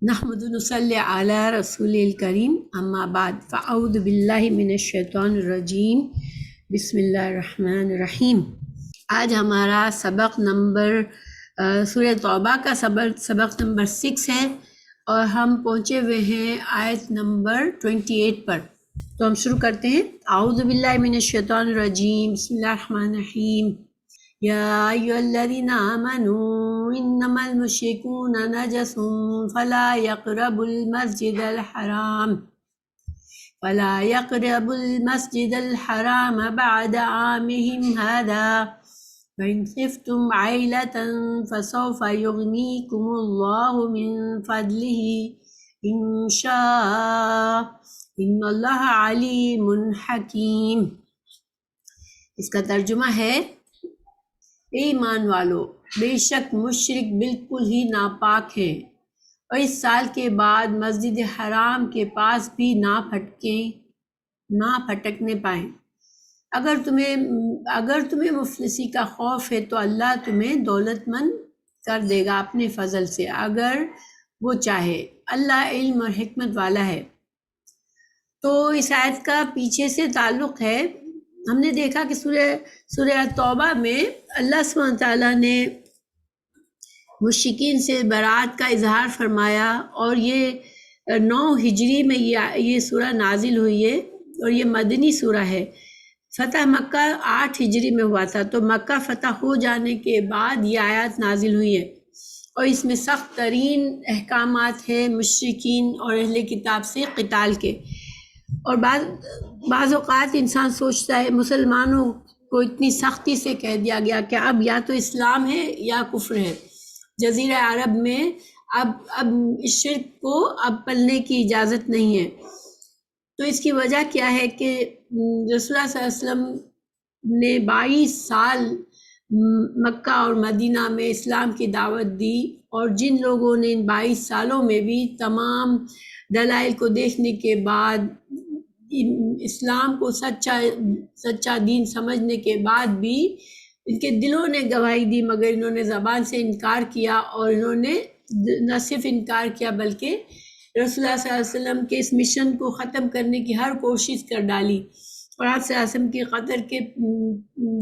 نحمد نصلی علی رسول الکریم اما بعد فاعوذ باللہ من الشیطان الرجیم بسم اللہ الرحمن الرحیم۔ آج ہمارا سبق نمبر سورہ توبہ کا سبق نمبر 6 ہے اور ہم پہنچے ہوئے ہیں آیت نمبر 28 پر۔ تو ہم شروع کرتے ہیں۔ اعوذ باللہ من الشیطان الرجیم بسم اللہ الرحمن الرحیم۔ یا ایھا الذین آمنوا انما المشرکون نجس فلا يقربوا المسجد الحرام بعد عامهم هذا فإن خفتم عيلة فسوف يغنيكم الله من فضله إن شاء إن الله عليم حكيم۔ اس کا ترجمہ ہے، اے ایمان والو، بے شک مشرک بالکل ہی ناپاک ہیں اور اس سال کے بعد مسجد حرام کے پاس بھی نہ پھٹکنے پائیں۔ اگر تمہیں مفلسی کا خوف ہے تو اللہ تمہیں دولت مند کر دے گا اپنے فضل سے اگر وہ چاہے۔ اللہ علم اور حکمت والا ہے۔ تو اس آیت کا پیچھے سے تعلق ہے۔ ہم نے دیکھا کہ سورہ توبہ میں اللہ سبحانہ تعالیٰ نے مشرکین سے برات کا اظہار فرمایا اور یہ 9 ہجری میں یہ سورہ نازل ہوئی ہے اور یہ مدنی سورہ ہے۔ فتح مکہ 8 ہجری میں ہوا تھا، تو مکہ فتح ہو جانے کے بعد یہ آیات نازل ہوئی ہے اور اس میں سخت ترین احکامات ہیں مشرکین اور اہل کتاب سے قتال کے۔ اور بعض اوقات انسان سوچتا ہے مسلمانوں کو اتنی سختی سے کہہ دیا گیا کہ اب یا تو اسلام ہے یا کفر ہے۔ جزیرہ عرب میں اب اس شرک کو اب پلنے کی اجازت نہیں ہے۔ تو اس کی وجہ کیا ہے کہ رسول اللہ صلی اللہ علیہ وسلم نے 22 سال مکہ اور مدینہ میں اسلام کی دعوت دی، اور جن لوگوں نے ان 22 سالوں میں بھی تمام دلائل کو دیکھنے کے بعد اسلام کو سچا دین سمجھنے کے بعد بھی ان کے دلوں نے گواہی دی، مگر انہوں نے زبان سے انکار کیا، اور انہوں نے نہ صرف انکار کیا بلکہ رسول اللہ صلی اللہ علیہ وسلم کے اس مشن کو ختم کرنے کی ہر کوشش کر ڈالی، اور آپ صلی اللہ علیہ وسلم کی قتل کے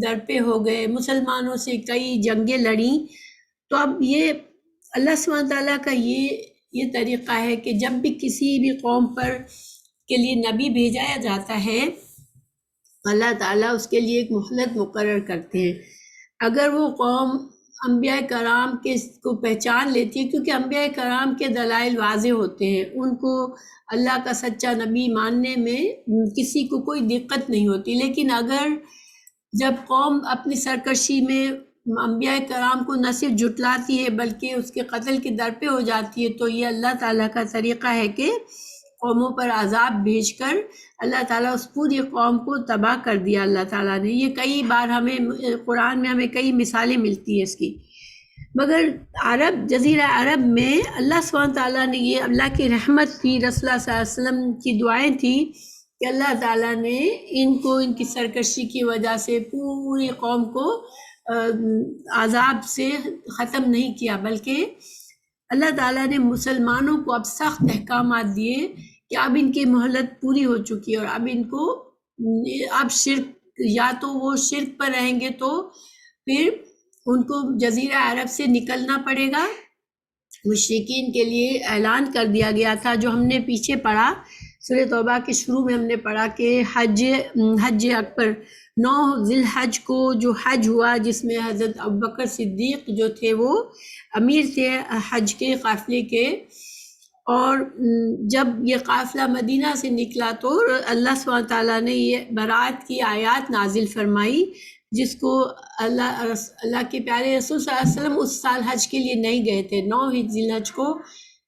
درپے ہو گئے، مسلمانوں سے کئی جنگیں لڑیں۔ تو اب یہ اللہ سبحانہ تعالیٰ کا یہ طریقہ ہے کہ جب بھی کسی بھی قوم کے لیے نبی بھیجا جاتا ہے، اللہ تعالیٰ اس کے لیے ایک مہلت مقرر کرتے ہیں۔ اگر وہ قوم انبیاء کرام کو پہچان لیتی ہے، کیونکہ انبیاء کرام کے دلائل واضح ہوتے ہیں، ان کو اللہ کا سچا نبی ماننے میں کسی کو کوئی دقت نہیں ہوتی، لیکن اگر جب قوم اپنی سرکشی میں انبیاء کرام کو نہ صرف جھٹلاتی ہے بلکہ اس کے قتل کے درپے ہو جاتی ہے، تو یہ اللہ تعالیٰ کا طریقہ ہے کہ قوموں پر عذاب بھیج کر اللہ تعالیٰ اس پوری قوم کو تباہ کر دیا اللہ تعالیٰ نے۔ یہ کئی بار قرآن میں ہمیں کئی مثالیں ملتی ہیں اس کی۔ مگر جزیرہ عرب میں اللہ سبحانہ تعالیٰ نے، یہ اللہ کی رحمت تھی، رسول اللہ صلی اللہ علیہ وسلم کی دعائیں تھیں کہ اللہ تعالیٰ نے ان کی سرکشی کی وجہ سے پوری قوم کو عذاب سے ختم نہیں کیا، بلکہ اللہ تعالیٰ نے مسلمانوں کو اب سخت احکامات دیے کہ اب ان کی مہلت پوری ہو چکی ہے، اور اب شرک، یا تو وہ شرک پر رہیں گے تو پھر ان کو جزیرہ عرب سے نکلنا پڑے گا۔ مشرکین کے لیے اعلان کر دیا گیا تھا، جو ہم نے پیچھے پڑھا سورہ توبہ کے شروع میں ہم نے پڑھا کہ حج اکبر 9 ذی الحج کو جو حج ہوا، جس میں حضرت ابوبکر صدیق جو تھے وہ امیر تھے حج کے قافلے کے، اور جب یہ قافلہ مدینہ سے نکلا تو اللہ سبحانہ تعالیٰ نے یہ برات کی آیات نازل فرمائی، جس کو اللہ کے پیارے رسول صلی اللہ علیہ وسلم اس سال حج کے لیے نہیں گئے تھے 9 ذی الحج کو،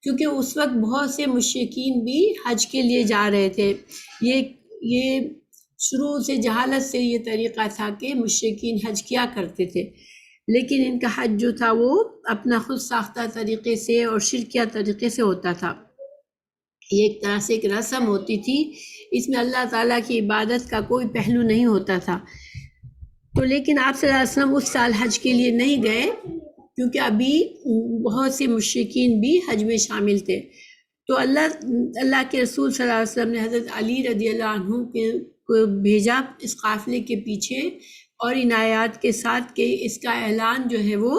کیونکہ اس وقت بہت سے مشرکین بھی حج کے لیے جا رہے تھے۔ یہ شروع سے جہالت سے یہ طریقہ تھا کہ مشرکین حج کیا کرتے تھے، لیکن ان کا حج جو تھا وہ اپنا خود ساختہ طریقے سے اور شرکیہ طریقے سے ہوتا تھا۔ یہ ایک طرح سے ایک رسم ہوتی تھی، اس میں اللہ تعالیٰ کی عبادت کا کوئی پہلو نہیں ہوتا تھا۔ تو لیکن آپ صلی اللہ علیہ وسلم اس سال حج کے لیے نہیں گئے، کیونکہ ابھی بہت سے مشرکین بھی حج میں شامل تھے۔ تو اللہ کے رسول صلی اللہ علیہ وسلم نے حضرت علی رضی اللہ عنہ کو بھیجا اس قافلے کے پیچھے، اور ان آیات کے ساتھ کہ اس کا اعلان جو ہے وہ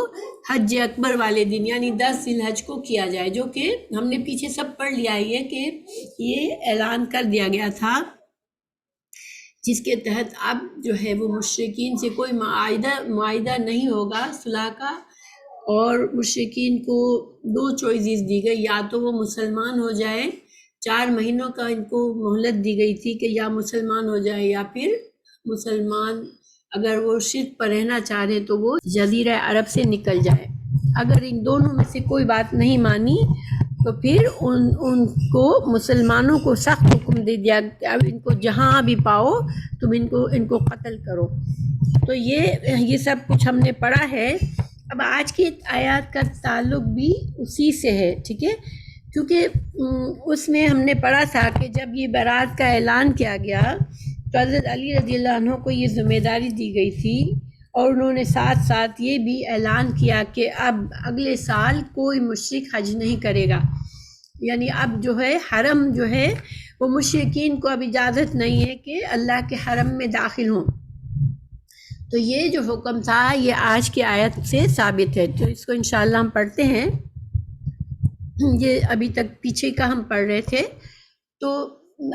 حج اکبر والے دن یعنی 10 ذی الحج کو کیا جائے، جو کہ ہم نے پیچھے سب پڑھ لیا ہے کہ یہ اعلان کر دیا گیا تھا، جس کے تحت اب جو ہے وہ مشرکین سے کوئی معاہدہ نہیں ہوگا صلح کا، اور مشرکین کو 2 چوائسز دی گئی، یا تو وہ مسلمان ہو جائے، 4 مہینوں کا ان کو مہلت دی گئی تھی کہ یا مسلمان ہو جائے یا پھر مسلمان اگر وہ شرک پر رہنا چاہ رہے تو وہ جزیرہ عرب سے نکل جائے۔ اگر ان دونوں میں سے کوئی بات نہیں مانی تو پھر ان کو مسلمانوں کو سخت حکم دے دیا کہ اب ان کو جہاں بھی پاؤ تم ان کو قتل کرو۔ تو یہ سب کچھ ہم نے پڑھا ہے۔ اب آج کی آیات کا تعلق بھی اسی سے ہے، ٹھیک ہے، کیونکہ اس میں ہم نے پڑھا تھا کہ جب یہ برات کا اعلان کیا گیا تو حضرت علی رضی اللہ عنہ کو یہ ذمہ داری دی گئی تھی، اور انہوں نے ساتھ ساتھ یہ بھی اعلان کیا کہ اب اگلے سال کوئی مشرک حج نہیں کرے گا، یعنی اب جو ہے حرم جو ہے وہ مشرکین کو اب اجازت نہیں ہے کہ اللہ کے حرم میں داخل ہوں۔ تو یہ جو حکم تھا یہ آج کی آیت سے ثابت ہے، تو اس کو انشاءاللہ ہم پڑھتے ہیں۔ یہ ابھی تک پیچھے کا ہم پڑھ رہے تھے۔ تو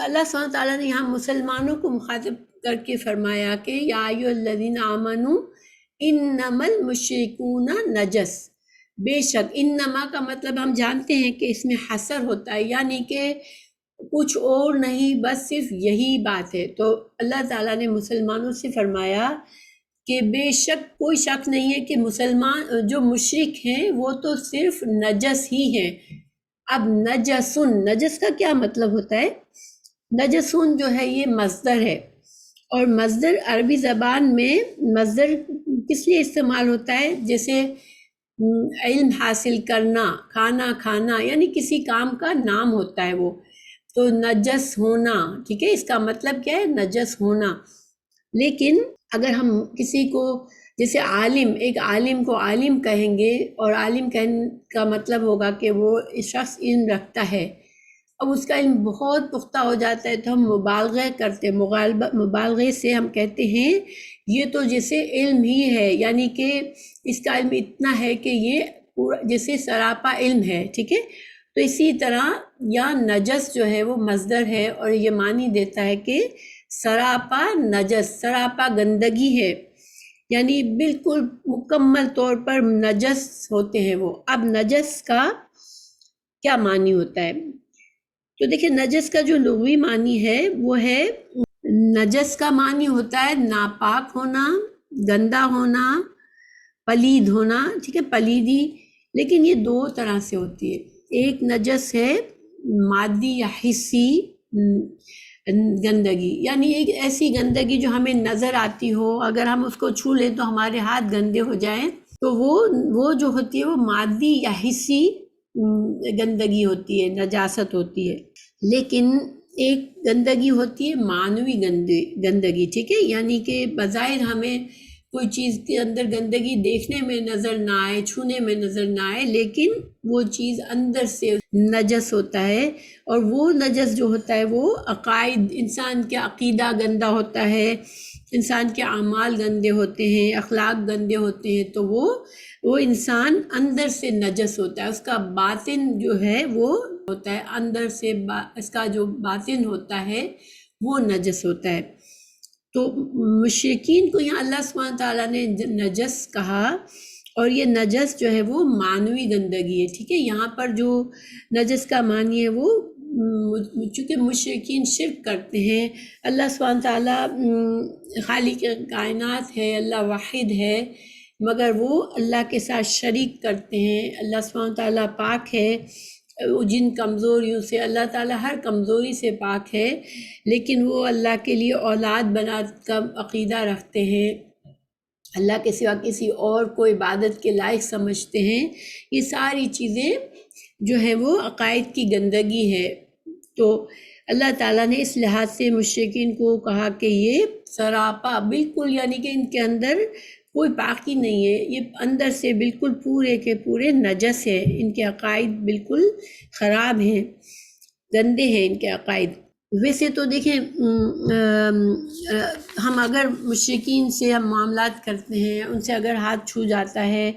اللہ سبحانہ تعالیٰ نے یہاں مسلمانوں کو مخاطب کر کے فرمایا کہ یا ایھا الذین آمنوا انما المشرکون نجس، بے شک انما کا مطلب ہم جانتے ہیں کہ اس میں حصر ہوتا ہے، یعنی کہ کچھ اور نہیں، بس صرف یہی بات ہے۔ تو اللہ تعالیٰ نے مسلمانوں سے فرمایا کہ بے شک کوئی شک نہیں ہے کہ مسلمان جو مشرک ہیں وہ تو صرف نجس ہی ہیں۔ اب نجس کا کیا مطلب ہوتا ہے؟ نجسن جو ہے یہ مصدر ہے، اور مصدر عربی زبان میں مصدر کس لیے استعمال ہوتا ہے؟ جیسے علم حاصل کرنا، کھانا کھانا، یعنی کسی کام کا نام ہوتا ہے وہ، تو نجس ہونا، ٹھیک ہے، اس کا مطلب کیا ہے؟ نجس ہونا۔ لیکن اگر ہم کسی کو جیسے ایک عالم کو عالم کہیں گے، اور عالم کہنے کا مطلب ہوگا کہ وہ شخص علم رکھتا ہے، اب اس کا علم بہت پختہ ہو جاتا ہے تو ہم مبالغہ کرتے، مبالغے سے ہم کہتے ہیں یہ تو جیسے علم ہی ہے، یعنی کہ اس کا علم اتنا ہے کہ یہ پورا جیسے سراپا علم ہے، ٹھیک ہے۔ تو اسی طرح یا نجس جو ہے وہ مصدر ہے، اور یہ معنی دیتا ہے کہ سراپا نجس، سراپا گندگی ہے، یعنی بالکل مکمل طور پر نجس ہوتے ہیں وہ۔ اب نجس کا کیا معنی ہوتا ہے؟ تو دیکھیں نجس کا جو لغوی معنی ہے وہ ہے، نجس کا معنی ہوتا ہے ناپاک ہونا، گندا ہونا، پلید ہونا، ٹھیک ہے، پلیدی۔ لیکن یہ 2 طرح سے ہوتی ہے، ایک نجس ہے مادی یا حصی گندگی، یعنی ایک ایسی گندگی جو ہمیں نظر آتی ہو، اگر ہم اس کو چھو لیں تو ہمارے ہاتھ گندے ہو جائیں، تو وہ جو ہوتی ہے وہ مادی یا حصی گندگی ہوتی ہے، نجاست ہوتی ہے۔ لیکن ایک گندگی ہوتی ہے معنوی گندگی، ٹھیک ہے، یعنی کہ بظاہر ہمیں کوئی چیز کے اندر گندگی دیکھنے میں نظر نہ آئے، چھونے میں نظر نہ آئے، لیکن وہ چیز اندر سے نجس ہوتا ہے، اور وہ نجس جو ہوتا ہے وہ عقائد، انسان کے عقیدہ گندا ہوتا ہے، انسان کے اعمال گندے ہوتے ہیں، اخلاق گندے ہوتے ہیں، تو وہ انسان اندر سے نجس ہوتا ہے، اس کا باطن جو ہے وہ ہوتا ہے اندر سے، اس کا جو باطن ہوتا ہے وہ نجس ہوتا ہے۔ تو مشرکین کو یہاں اللہ سبحانہ تعالیٰ نے نجس کہا، اور یہ نجس جو ہے وہ معنوی گندگی ہے، ٹھیک ہے۔ یہاں پر جو نجس کا معنی ہے وہ چونکہ مشرکین شرک کرتے ہیں، اللہ سبحانہ تعالیٰ خالق کائنات ہے، اللہ واحد ہے، مگر وہ اللہ کے ساتھ شریک کرتے ہیں۔ اللہ سبحانہ تعالیٰ پاک ہے، جن کمزوریوں سے اللہ تعالیٰ ہر کمزوری سے پاک ہے، لیکن وہ اللہ کے لیے اولاد بنا کا عقیدہ رکھتے ہیں، اللہ کے سوا کسی اور کو عبادت کے لائق سمجھتے ہیں۔ یہ ساری چیزیں جو ہیں وہ عقائد کی گندگی ہے۔ تو اللہ تعالیٰ نے اس لحاظ سے مشرکین کو کہا کہ یہ سراپا بالکل، یعنی کہ ان کے اندر کوئی باقی نہیں ہے، یہ اندر سے بالکل پورے کے پورے نجس ہیں، ان کے عقائد بالکل خراب ہیں، گندے ہیں ان کے عقائد۔ ویسے تو دیکھیں ہم اگر مشرکین سے ہم معاملات کرتے ہیں، ان سے اگر ہاتھ چھو جاتا ہے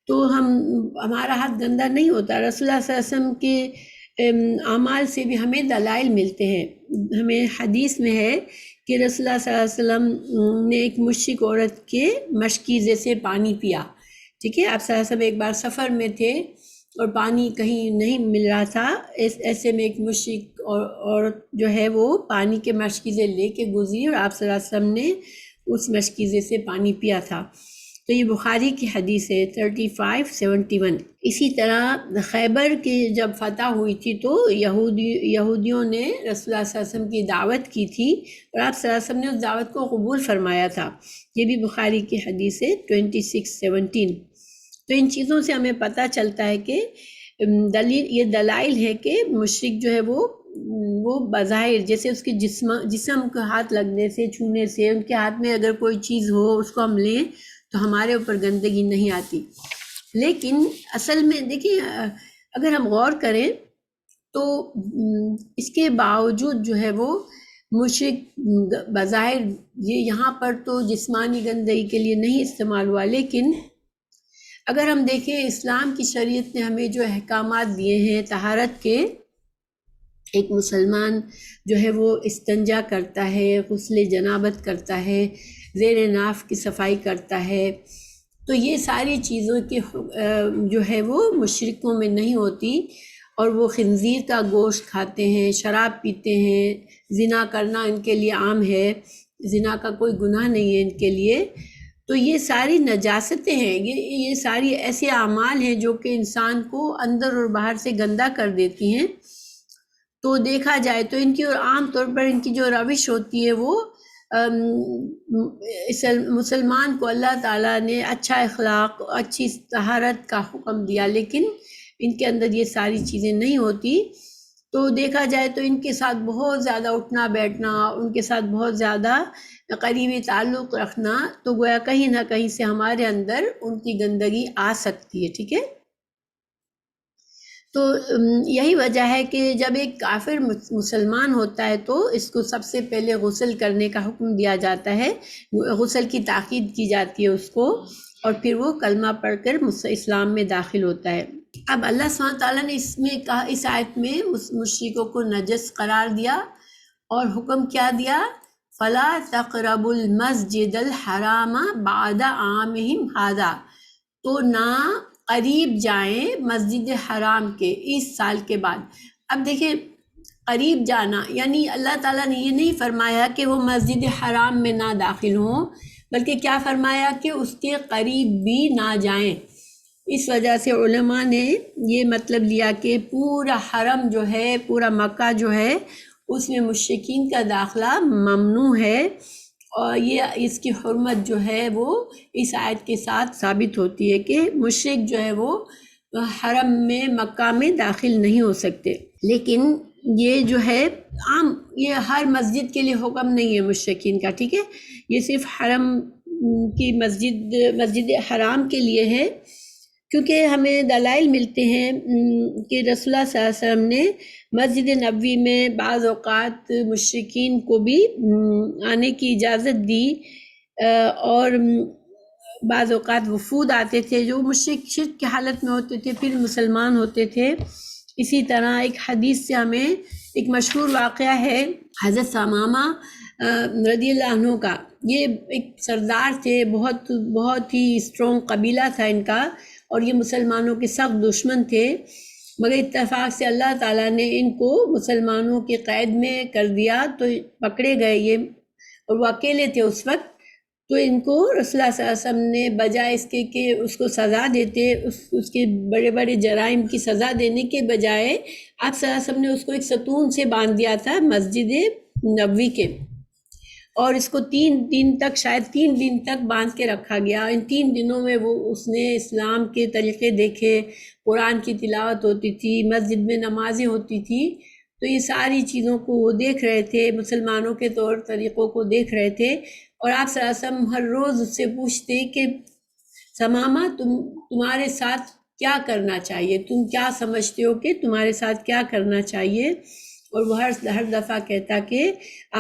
تو ہمارا ہاتھ گندا نہیں ہوتا۔ رسول اللہ صلی اللہ علیہ وسلم کے اعمال سے بھی ہمیں دلائل ملتے ہیں۔ ہمیں حدیث میں ہے کہ رسول اللہ صلی اللہ علیہ وسلم نے ایک مشرک عورت کے مشکیزے سے پانی پیا، ٹھیک ہے۔ آپ صلی اللہ علیہ وسلم ایک بار سفر میں تھے اور پانی کہیں نہیں مل رہا تھا، ایسے میں ایک مشرک عورت جو ہے وہ پانی کے مشکیزے لے کے گزری اور آپ صلی اللہ علیہ وسلم نے اس مشکیزے سے پانی پیا تھا۔ تو یہ بخاری کی حدیث ہے 3571۔ اسی طرح خیبر کی جب فتح ہوئی تھی تو یہودیوں نے رسول اللہ صلی اللہ علیہ وسلم کی دعوت کی تھی اور آپ صلی اللہ علیہ وسلم نے اس دعوت کو قبول فرمایا تھا، یہ بھی بخاری کی حدیث ہے 2617۔ تو ان چیزوں سے ہمیں پتہ چلتا ہے کہ یہ دلائل ہے کہ مشرک جو ہے وہ بظاہر جیسے اس کے جسم کو ہاتھ لگنے سے، چھونے سے، ان کے ہاتھ میں اگر کوئی چیز ہو اس کو ہم لیں تو ہمارے اوپر گندگی نہیں آتی، لیکن اصل میں دیکھیں اگر ہم غور کریں تو اس کے باوجود جو ہے وہ مشرک بظاہر یہاں پر تو جسمانی گندگی کے لیے نہیں استعمال ہوا، لیکن اگر ہم دیکھیں اسلام کی شریعت نے ہمیں جو احکامات دیے ہیں طہارت کے، ایک مسلمان جو ہے وہ استنجا کرتا ہے، غسل جنابت کرتا ہے، زیر ناف کی صفائی کرتا ہے، تو یہ ساری چیزوں کے جو ہے وہ مشرکوں میں نہیں ہوتی، اور وہ خنزیر کا گوشت کھاتے ہیں، شراب پیتے ہیں، زنا کرنا ان کے لیے عام ہے، زنا کا کوئی گناہ نہیں ہے ان کے لیے۔ تو یہ ساری نجاستیں ہیں، یہ ساری ایسے اعمال ہیں جو کہ انسان کو اندر اور باہر سے گندا کر دیتی ہیں۔ تو دیکھا جائے تو ان کی اور عام طور پر ان کی جو روش ہوتی ہے وہ مسلمان کو اللہ تعالیٰ نے اچھا اخلاق، اچھی طہارت کا حکم دیا، لیکن ان کے اندر یہ ساری چیزیں نہیں ہوتی۔ تو دیکھا جائے تو ان کے ساتھ بہت زیادہ اٹھنا بیٹھنا، ان کے ساتھ بہت زیادہ قریبی تعلق رکھنا، تو گویا کہیں نہ کہیں سے ہمارے اندر ان کی گندگی آ سکتی ہے، ٹھیک ہے۔ تو یہی وجہ ہے کہ جب ایک کافر مسلمان ہوتا ہے تو اس کو سب سے پہلے غسل کرنے کا حکم دیا جاتا ہے، غسل کی تاکید کی جاتی ہے اس کو، اور پھر وہ کلمہ پڑھ کر اسلام میں داخل ہوتا ہے۔ اب اللہ سبحانہ تعالیٰ نے اس میں کہا، اس آیت میں مشرکوں کو نجس قرار دیا اور حکم کیا دیا، فلا تقربوا المسجد الحرام بعد عامہم ھذا، تو نہ قریب جائیں مسجد حرام کے اس سال کے بعد۔ اب دیکھیں قریب جانا یعنی اللہ تعالیٰ نے یہ نہیں فرمایا کہ وہ مسجد حرام میں نہ داخل ہوں، بلکہ کیا فرمایا کہ اس کے قریب بھی نہ جائیں۔ اس وجہ سے علماء نے یہ مطلب لیا کہ پورا حرم جو ہے، پورا مکہ جو ہے، اس میں مشرکین کا داخلہ ممنوع ہے، اور یہ اس کی حرمت جو ہے وہ اس آیت کے ساتھ ثابت ہوتی ہے کہ مشرک جو ہے وہ حرم میں، مکہ میں داخل نہیں ہو سکتے۔ لیکن یہ جو ہے عام، یہ ہر مسجد کے لیے حکم نہیں ہے مشرکین کا، ٹھیک ہے، یہ صرف حرم کی مسجد حرام کے لیے ہے، کیونکہ ہمیں دلائل ملتے ہیں کہ رسول اللہ صلی اللہ علیہ وسلم نے مسجد نبوی میں بعض اوقات مشرکین کو بھی آنے کی اجازت دی، اور بعض اوقات وفود آتے تھے جو شرک کی حالت میں ہوتے تھے، پھر مسلمان ہوتے تھے۔ اسی طرح ایک حدیث سے ہمیں ایک مشہور واقعہ ہے حضرت ثمامہ رضی اللہ عنہ کا، یہ ایک سردار تھے، بہت ہی اسٹرانگ قبیلہ تھا ان کا، اور یہ مسلمانوں کے سخت دشمن تھے، مگر اتفاق سے اللہ تعالیٰ نے ان کو مسلمانوں کے قید میں کر دیا، تو پکڑے گئے یہ، اور وہ اکیلے تھے اس وقت، تو ان کو رسول اللہ صلی اللہ علیہ وسلم نے بجائے اس کے کہ اس کو سزا دیتے، اس کے بڑے بڑے جرائم کی سزا دینے کے بجائے آپ صلی اللہ علیہ وسلم نے اس کو ایک ستون سے باندھ دیا تھا مسجد نبوی کے، اور اس کو 3 دن تک، شاید 3 دن تک باندھ کے رکھا گیا۔ ان 3 دنوں میں اس نے اسلام کے طریقے دیکھے، قرآن کی تلاوت ہوتی تھی، مسجد میں نمازیں ہوتی تھی، تو یہ ساری چیزوں کو وہ دیکھ رہے تھے، مسلمانوں کے طور طریقوں کو دیکھ رہے تھے، اور آپ صلی اللہ علیہ وسلم ہر روز اس سے پوچھتے کہ ثمامہ تمہارے ساتھ کیا کرنا چاہیے، تم کیا سمجھتے ہو کہ تمہارے ساتھ کیا کرنا چاہیے، اور وہ ہر دفعہ کہتا کہ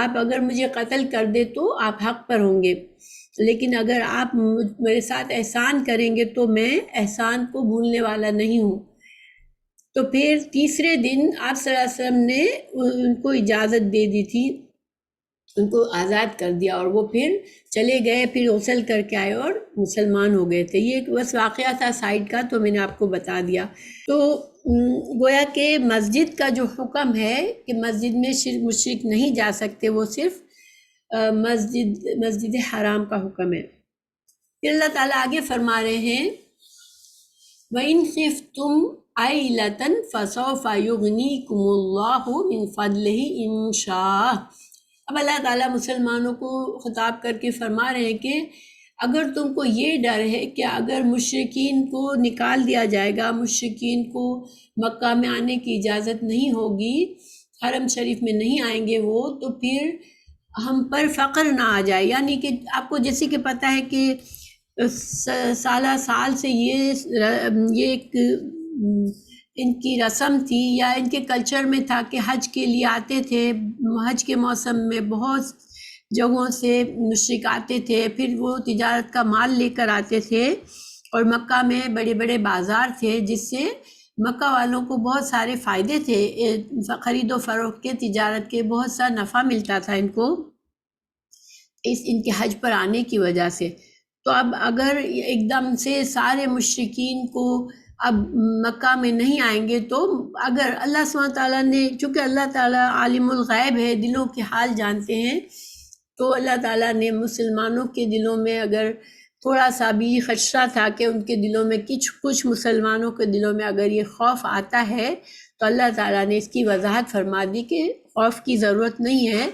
آپ اگر مجھے قتل کر دے تو آپ حق پر ہوں گے، لیکن اگر آپ میرے ساتھ احسان کریں گے تو میں احسان کو بھولنے والا نہیں ہوں۔ تو پھر تیسرے دن آپ صلی اللہ علیہ وسلم نے ان کو اجازت دے دی تھی، ان کو آزاد کر دیا، اور وہ پھر چلے گئے، پھر غسل کر کے آئے اور مسلمان ہو گئے تھے۔ یہ ایک بس واقعہ تھا سائڈ کا، تو میں نے آپ کو بتا دیا۔ تو گویا کہ مسجد کا جو حکم ہے کہ مسجد میں مشرک نہیں جا سکتے، وہ صرف مسجد حرام کا حکم ہے۔ پھر اللہ تعالیٰ آگے فرما رہے ہیں وَإِنْ خِفْتُمْ عَيْلَةً فَسَوْفَ يُغْنِيكُمُ اللَّهُ مِنْ فَضْلِهِ إِنْ شَاءَ۔ اب اللہ تعالیٰ مسلمانوں کو خطاب کر کے فرما رہے ہیں کہ اگر تم کو یہ ڈر ہے کہ اگر مشرکین کو نکال دیا جائے گا، مشرکین کو مکہ میں آنے کی اجازت نہیں ہوگی، حرم شریف میں نہیں آئیں گے وہ، تو پھر ہم پر فقر نہ آ جائے۔ یعنی کہ آپ کو جیسے کہ پتہ ہے کہ سالہ سال سے یہ ایک ان کی رسم تھی یا ان کے کلچر میں تھا کہ حج کے لیے آتے تھے، حج کے موسم میں بہت جگہوں سے مشرک آتے تھے، پھر وہ تجارت کا مال لے کر آتے تھے، اور مکہ میں بڑے بڑے بازار تھے جس سے مکہ والوں کو بہت سارے فائدے تھے، خرید و فروخت کے، تجارت کے، بہت سا نفع ملتا تھا ان کو ان کے حج پر آنے کی وجہ سے۔ تو اب اگر ایک دم سے سارے مشرکین کو اب مکہ میں نہیں آئیں گے، تو اگر اللہ سبحانہ تعالیٰ نے، چونکہ اللہ تعالیٰ عالم الغیب ہے، دلوں کے حال جانتے ہیں، تو اللہ تعالیٰ نے مسلمانوں کے دلوں میں اگر تھوڑا سا بھی خدشہ تھا کہ ان کے دلوں میں کچھ مسلمانوں کے دلوں میں اگر یہ خوف آتا ہے، تو اللہ تعالیٰ نے اس کی وضاحت فرما دی کہ خوف کی ضرورت نہیں ہے،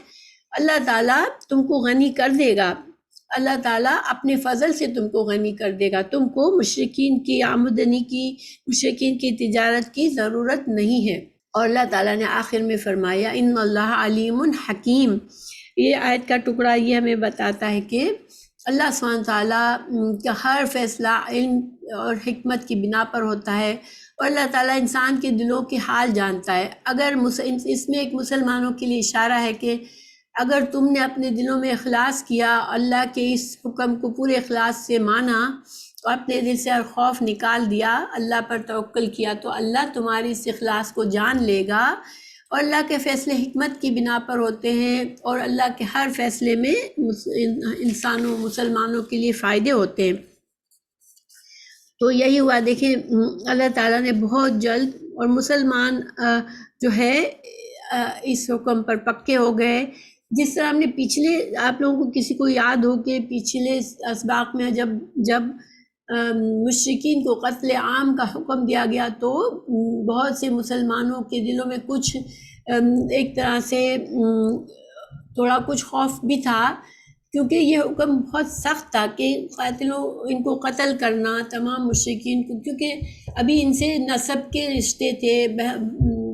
اللہ تعالیٰ تم کو غنی کر دے گا، اللہ تعالیٰ اپنے فضل سے تم کو غنی کر دے گا، تم کو مشرکین کی آمدنی کی، مشرکین کی تجارت کی ضرورت نہیں ہے۔ اور اللہ تعالیٰ نے آخر میں فرمایا ان اللہ علیم حکیم۔ یہ آیت کا ٹکڑا یہ ہمیں بتاتا ہے کہ اللہ سبحانہ تعالیٰ کا ہر فیصلہ علم اور حکمت کی بنا پر ہوتا ہے، اور اللہ تعالیٰ انسان کے دلوں کے حال جانتا ہے۔ اگر اس میں ایک مسلمانوں کے لیے اشارہ ہے کہ اگر تم نے اپنے دلوں میں اخلاص کیا، اللہ کے اس حکم کو پورے اخلاص سے مانا، اور اپنے دل سے ہر خوف نکال دیا، اللہ پر توکل کیا، تو اللہ تمہاری اس اخلاص کو جان لے گا، اور اللہ کے فیصلے حکمت کی بنا پر ہوتے ہیں، اور اللہ کے ہر فیصلے میں انسانوں مسلمانوں کے لیے فائدے ہوتے ہیں۔ تو یہی ہوا، دیکھیں اللہ تعالیٰ نے بہت جلد، اور مسلمان جو ہے اس حکم پر پکے ہو گئے۔ جس طرح ہم نے پچھلے، آپ لوگوں کو کسی کو یاد ہو کہ پچھلے اسباق میں جب مشرکین کو قتل عام کا حکم دیا گیا، تو بہت سے مسلمانوں کے دلوں میں کچھ ایک طرح سے تھوڑا کچھ خوف بھی تھا، کیونکہ یہ حکم بہت سخت تھا کہ قاتلوں ان کو قتل کرنا، تمام مشرکین کو، کیونکہ ابھی ان سے نسب کے رشتے تھے،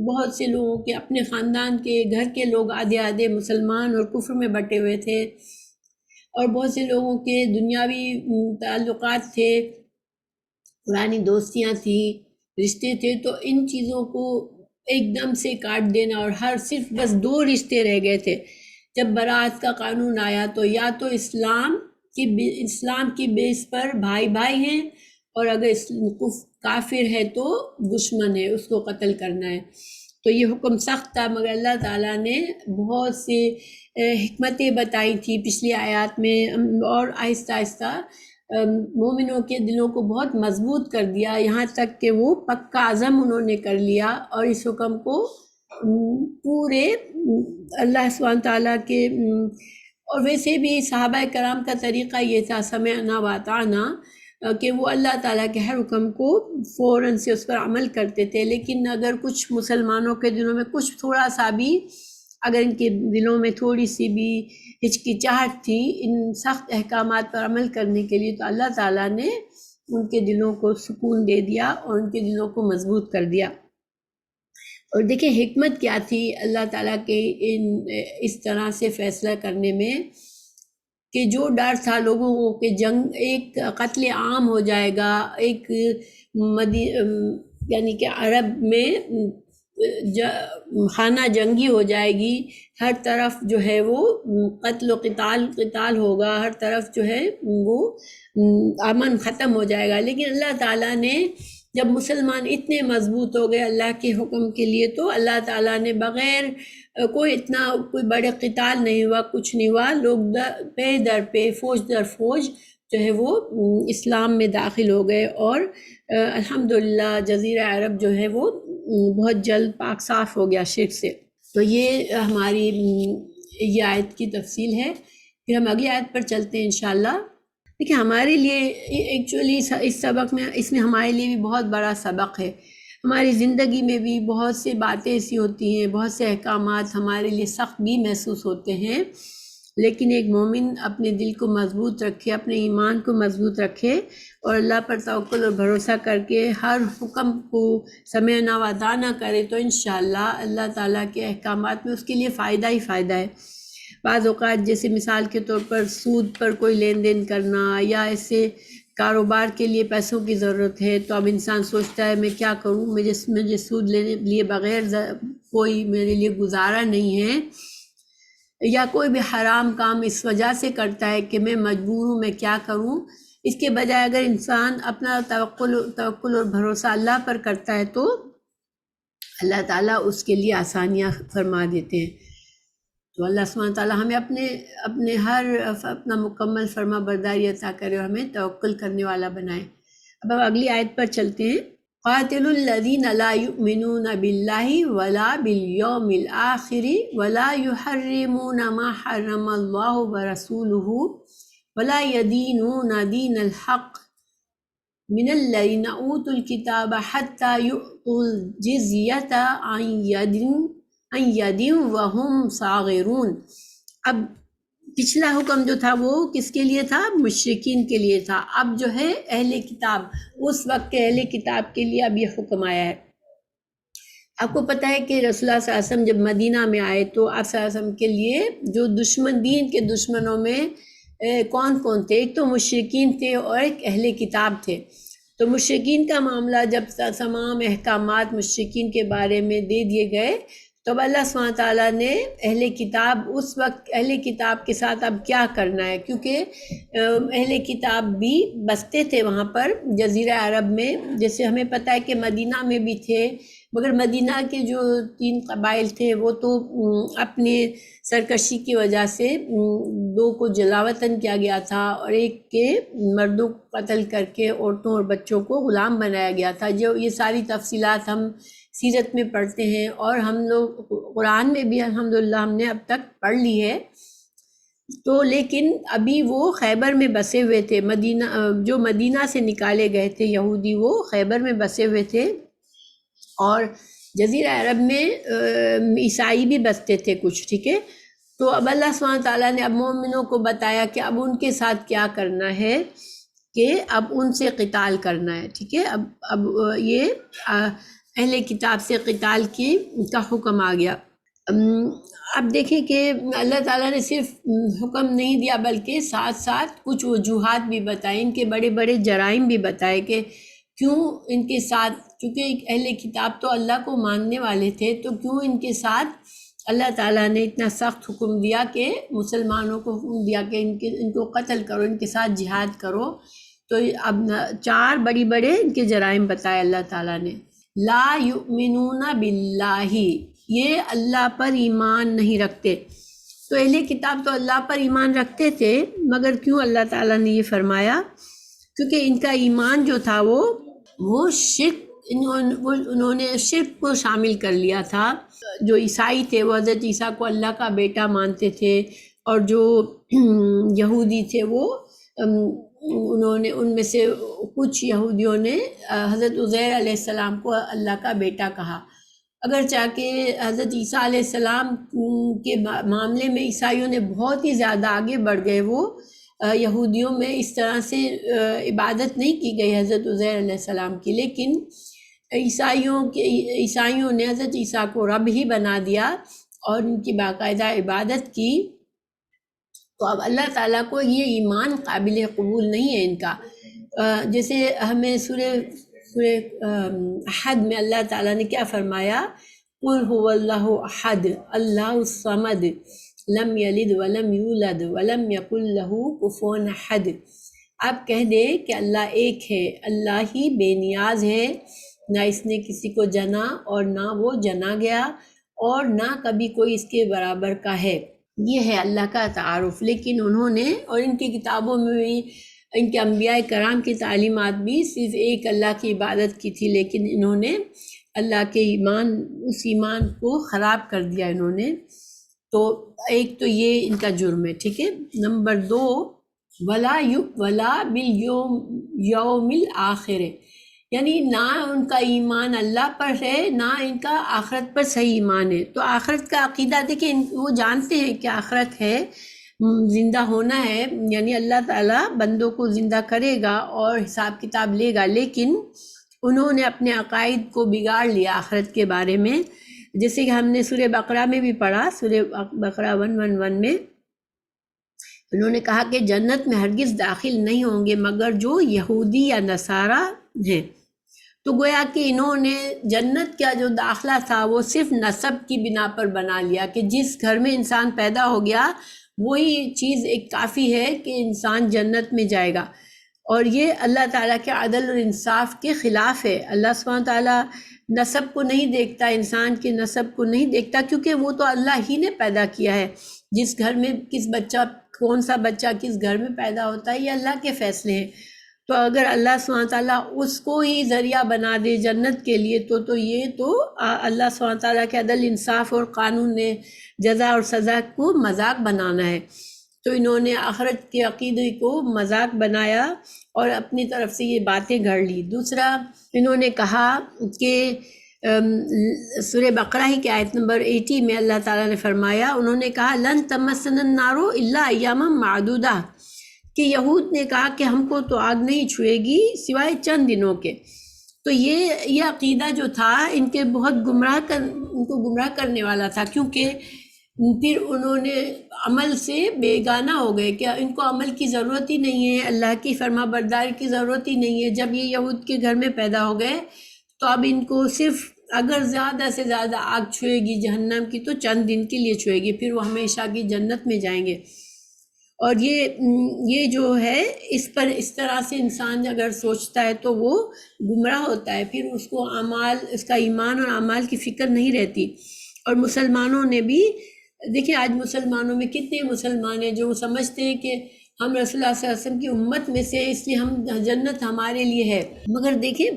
بہت سے لوگوں کے اپنے خاندان کے گھر کے لوگ آدھے مسلمان اور کفر میں بٹے ہوئے تھے، اور بہت سے لوگوں کے دنیاوی تعلقات تھے، پرانی دوستیاں تھیں، رشتے تھے، تو ان چیزوں کو ایک دم سے کاٹ دینا، اور صرف بس 2 رشتے رہ گئے تھے۔ جب برات کا قانون آیا تو یا تو اسلام کی بیس پر بھائی ہیں، اور اگر کافر ہے تو دشمن ہے، اس کو قتل کرنا ہے۔ تو یہ حکم سخت تھا، مگر اللہ تعالیٰ نے بہت سے حکمتیں بتائی تھی پچھلی آیات میں، اور آہستہ آہستہ مومنوں کے دلوں کو بہت مضبوط کر دیا، یہاں تک کہ وہ پکا عزم انہوں نے کر لیا، اور اس حکم کو پورے اللہ سبحانہ تعالیٰ کے، اور ویسے بھی صحابہ کرام کا طریقہ یہ تھا سمعنا واطعنا، کہ وہ اللہ تعالیٰ کے ہر حکم کو فوراً سے اس پر عمل کرتے تھے۔ لیکن اگر کچھ مسلمانوں کے دلوں میں کچھ تھوڑا سا بھی، اگر ان کے دلوں میں تھوڑی سی بھی ہچکچاہٹ تھی ان سخت احکامات پر عمل کرنے کے لیے، تو اللہ تعالیٰ نے ان کے دلوں کو سکون دے دیا اور ان کے دلوں کو مضبوط کر دیا۔ اور دیکھیں حکمت کیا تھی اللہ تعالیٰ کے اس طرح سے فیصلہ کرنے میں، کہ جو ڈر تھا لوگوں کو کہ جنگ ایک قتل عام ہو جائے گا، ایک یعنی کہ عرب میں خانہ جنگی ہو جائے گی، ہر طرف جو ہے وہ قتل و قتال ہوگا، ہر طرف جو ہے وہ امن ختم ہو جائے گا. لیکن اللہ تعالیٰ نے جب مسلمان اتنے مضبوط ہو گئے اللہ کے حکم کے لیے، تو اللہ تعالیٰ نے بغیر کوئی بڑے قتال نہیں ہوا، کچھ نہیں ہوا، لوگ پہ در پہ فوج در فوج جو ہے وہ اسلام میں داخل ہو گئے، اور الحمدللہ جزیرہ عرب جو ہے وہ بہت جلد پاک صاف ہو گیا شرک سے. تو یہ ہماری یہ آیت کی تفصیل ہے. پھر ہم اگلی آیت پر چلتے ہیں انشاءاللہ. دیکھیں ہمارے لیے ایکچولی اس سبق میں، اس میں ہمارے لیے بھی بہت بڑا سبق ہے. ہماری زندگی میں بھی بہت سے باتیں ایسی ہوتی ہیں، بہت سے احکامات ہمارے لیے سخت بھی محسوس ہوتے ہیں، لیکن ایک مومن اپنے دل کو مضبوط رکھے، اپنے ایمان کو مضبوط رکھے، اور اللہ پر توکل اور بھروسہ کر کے ہر حکم کو سمعنا و اطعنا کرے، تو انشاءاللہ اللہ تعالیٰ کے احکامات میں اس کے لیے فائدہ ہی فائدہ ہے. بعض اوقات جیسے مثال کے طور پر سود پر کوئی لین دین کرنا، یا ایسے کاروبار کے لیے پیسوں کی ضرورت ہے، تو اب انسان سوچتا ہے میں کیا کروں، مجھے سود لیے بغیر کوئی میرے لیے گزارا نہیں ہے، یا کوئی بھی حرام کام اس وجہ سے کرتا ہے کہ میں مجبور ہوں، میں کیا کروں. اس کے بجائے اگر انسان اپنا توکل اور بھروسہ اللہ پر کرتا ہے تو اللہ تعالیٰ اس کے لیے آسانیاں فرما دیتے ہیں. تو اللہ سبحانہ تعالیٰ ہمیں اپنے ہر اپنا مکمل فرما برداری عطا کرے اور ہمیں توکل کرنے والا بنائے. اب اگلی آیت پر چلتے ہیں. قاتل الذین لا یؤمنون باللہ ولا بالیوم الآخر ولا یحرمون ما حرم اللہ ورسولہ ولا یدینون دین الحق من الذین اوتوا الکتاب حتی یؤتوا الجزیۃ عن ید وہم صاغرون. اب پچھلا حکم جو تھا وہ کس کے لیے تھا؟ مشرکین کے لیے تھا. اب جو ہے اہل کتاب، اس وقت کے اہل کتاب کے لیے اب یہ حکم آیا ہے. آپ کو پتہ ہے کہ رسول اللہ صلی اللہ علیہ وسلم جب مدینہ میں آئے تو آپ صلی اللہ علیہ وسلم کے لیے جو دین کے دشمنوں میں کون کون تھے؟ ایک تو مشرکین تھے اور ایک اہل کتاب تھے. تو مشرکین کا معاملہ جب تمام احکامات مشرکین کے بارے میں دے دیے گئے، تو اب اللہ سبحانہ تعالیٰ نے اہل کتاب، اس وقت اہل کتاب کے ساتھ اب کیا کرنا ہے، کیونکہ اہل کتاب بھی بستے تھے وہاں پر جزیرہ عرب میں. جیسے ہمیں پتہ ہے کہ مدینہ میں بھی تھے، مگر مدینہ کے جو 3 قبائل تھے وہ تو اپنے سرکشی کی وجہ سے 2 کو جلاوطن کیا گیا تھا، اور ایک کے مردوں کو قتل کر کے عورتوں اور بچوں کو غلام بنایا گیا تھا. جو یہ ساری تفصیلات ہم سیرت میں پڑھتے ہیں، اور ہم لوگ قرآن میں بھی الحمدللہ ہم نے اب تک پڑھ لی ہے. تو لیکن ابھی وہ خیبر میں بسے ہوئے تھے. جو مدینہ سے نکالے گئے تھے یہودی، وہ خیبر میں بسے ہوئے تھے، اور جزیرہ عرب میں عیسائی بھی بستے تھے کچھ. ٹھیک ہے، تو اب اللہ سبحانہ تعالیٰ نے اب مومنوں کو بتایا کہ اب ان کے ساتھ کیا کرنا ہے، کہ اب ان سے قتال کرنا ہے. ٹھیک ہے، اب یہ اہل کتاب سے قتال کا حکم آ گیا. اب دیکھیں کہ اللہ تعالیٰ نے صرف حکم نہیں دیا بلکہ ساتھ ساتھ کچھ وجوہات بھی بتائیں، ان کے بڑے بڑے جرائم بھی بتائے کہ کیوں ان کے ساتھ، چونکہ اہل کتاب تو اللہ کو ماننے والے تھے، تو کیوں ان کے ساتھ اللہ تعالیٰ نے اتنا سخت حکم دیا کہ مسلمانوں کو حکم دیا کہ ان کو قتل کرو، ان کے ساتھ جہاد کرو. تو اب 4 بڑے ان کے جرائم بتائے اللہ تعالیٰ نے. لا یؤمنون باللہ، یہ اللہ پر ایمان نہیں رکھتے. تو اہل کتاب تو اللہ پر ایمان رکھتے تھے، مگر کیوں اللہ تعالیٰ نے یہ فرمایا؟ کیونکہ ان کا ایمان جو تھا وہ شرک، انہوں نے شرک کو شامل کر لیا تھا. جو عیسائی تھے وہ حضرت عیسیٰ کو اللہ کا بیٹا مانتے تھے، اور جو یہودی تھے وہ ان میں سے کچھ یہودیوں نے حضرت عزیر علیہ السلام کو اللہ کا بیٹا کہا. اگرچہ کہ حضرت عیسیٰ علیہ السلام کے معاملے میں عیسائیوں نے بہت ہی زیادہ آگے بڑھ گئے. وہ یہودیوں میں اس طرح سے عبادت نہیں کی گئی حضرت عزیر علیہ السلام کی، لیکن عیسائیوں نے حضرت عیسیٰ کو رب ہی بنا دیا اور ان کی باقاعدہ عبادت کی. تو اب اللہ تعالیٰ کو یہ ایمان قابل قبول نہیں ہے ان کا. جیسے ہمیں سورہ احد میں اللہ تعالیٰ نے کیا فرمایا، قل هو اللہ احد اللہ الصمد لم یلد ولم یولد ولم یکن لہ کفوا احد. آپ کہہ دیں کہ اللہ ایک ہے، اللہ ہی بے نیاز ہے، نہ اس نے کسی کو جنا اور نہ وہ جنا گیا اور نہ کبھی کوئی اس کے برابر کا ہے. یہ ہے اللہ کا تعارف. لیکن انہوں نے، اور ان کی کتابوں میں بھی، ان کے انبیاء کرام کی تعلیمات بھی صرف ایک اللہ کی عبادت کی تھی، لیکن انہوں نے اللہ کے اس ایمان کو خراب کر دیا انہوں نے. تو ایک تو یہ ان کا جرم ہے، ٹھیک ہے. نمبر 2، ولا ولا بالیوم الآخر، یعنی نہ ان کا ایمان اللہ پر ہے نہ ان کا آخرت پر صحیح ایمان ہے. تو آخرت کا عقیدہ دیکھیں، وہ جانتے ہیں کہ آخرت ہے، زندہ ہونا ہے، یعنی اللہ تعالیٰ بندوں کو زندہ کرے گا اور حساب کتاب لے گا، لیکن انہوں نے اپنے عقائد کو بگاڑ لیا آخرت کے بارے میں. جیسے کہ ہم نے سورہ بقرہ میں بھی پڑھا، سورہ بقرہ 111 میں انہوں نے کہا کہ جنت میں ہرگز داخل نہیں ہوں گے مگر جو یہودی یا نصارہ ہیں. تو گویا کہ انہوں نے جنت کا جو داخلہ تھا وہ صرف نسب کی بنا پر بنا لیا، کہ جس گھر میں انسان پیدا ہو گیا وہی چیز ایک کافی ہے کہ انسان جنت میں جائے گا. اور یہ اللہ تعالیٰ کے عدل اور انصاف کے خلاف ہے. اللہ سبحانہ تعالیٰ نسب کو نہیں دیکھتا، انسان کے نسب کو نہیں دیکھتا، کیونکہ وہ تو اللہ ہی نے پیدا کیا ہے. جس گھر میں کون سا بچہ کس گھر میں پیدا ہوتا ہے یہ اللہ کے فیصلے ہیں. تو اگر اللہ سبحانہ تعالیٰ اس کو ہی ذریعہ بنا دے جنت کے لیے تو یہ تو اللہ سبحانہ تعالیٰ کے عدل انصاف اور قانون نے جزا اور سزا کو مذاق بنانا ہے. تو انہوں نے آخرت کے عقیدے کو مذاق بنایا اور اپنی طرف سے یہ باتیں گھڑ لی. دوسرا انہوں نے کہا کہ سورہ بقرہ ہی کی آیت نمبر 80 میں اللہ تعالیٰ نے فرمایا، انہوں نے کہا لن تمسنا النار الا ایاما معدودہ، کہ یہود نے کہا کہ ہم کو تو آگ نہیں چھوئے گی سوائے چند دنوں کے. تو یہ عقیدہ جو تھا ان کے بہت ان کو گمراہ کرنے والا تھا، کیونکہ پھر انہوں نے عمل سے بیگانہ ہو گئے کہ ان کو عمل کی ضرورت ہی نہیں ہے، اللہ کی فرما برداری کی ضرورت ہی نہیں ہے. جب یہ یہود کے گھر میں پیدا ہو گئے تو اب ان کو صرف اگر زیادہ سے زیادہ آگ چھوئے گی جہنم کی تو چند دن کے لیے چھوئے گی، پھر وہ ہمیشہ کی جنت میں جائیں گے. اور یہ جو ہے اس طرح سے انسان اگر سوچتا ہے تو وہ گمراہ ہوتا ہے، پھر اس کو اس کا ایمان اور اعمال کی فکر نہیں رہتی. اور مسلمانوں نے بھی دیکھیں، آج مسلمانوں میں کتنے مسلمان ہیں جو سمجھتے ہیں کہ ہم رسول اللہ صلی اللہ علیہ وسلم کی امت میں سے، اس لیے جنت ہمارے لیے ہے. مگر دیکھیں